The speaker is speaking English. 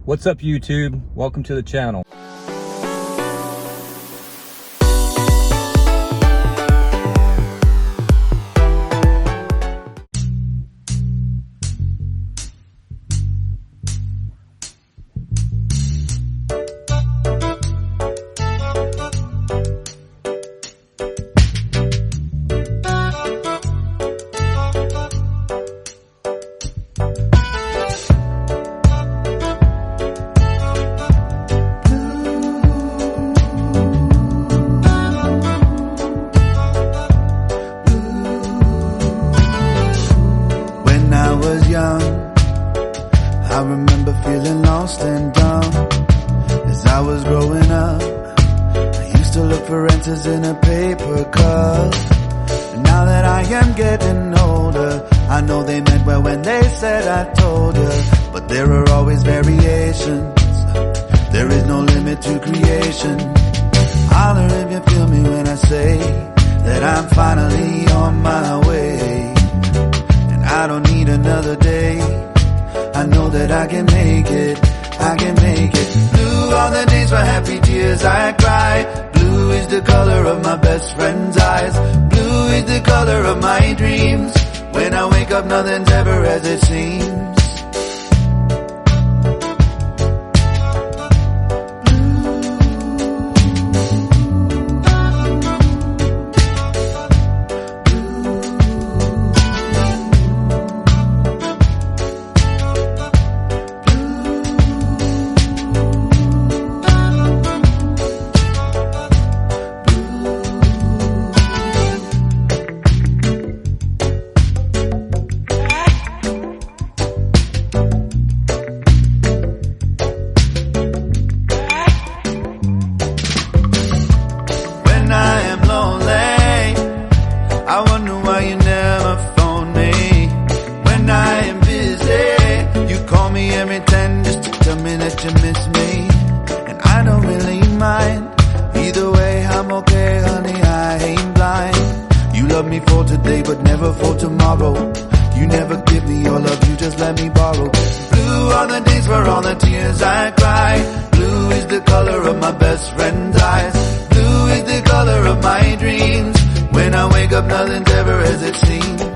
What's up, YouTube? Welcome to the channel. I remember feeling lost and dumb as I was growing up. I used to look for answers in a paper cup. And now that I am getting older, I know they meant well when they said I told you. But there are always variations. There is no limit to creation. Holler if you feel me when I say that I'm finally on my way. And I don't need another day. I know that I can make it, I can make it. Blue are the days for happy tears I cry. Blue is the color of my best friend's eyes. Blue is the color of my dreams. When I wake up, nothing's ever as it seems. I wonder why you never phone me. When I am busy, you call me every 10 just to tell me that you miss me. And I don't really mind. Either way, I'm okay, honey, I ain't blind. You love me for today, but never for tomorrow. You never give me your love, you just let me borrow. Blue are the days for all the tears I cry. Blue is the color of my best friend's eyes. Blue is the color of my dreams. When I wake up, nothing's ever as it seems.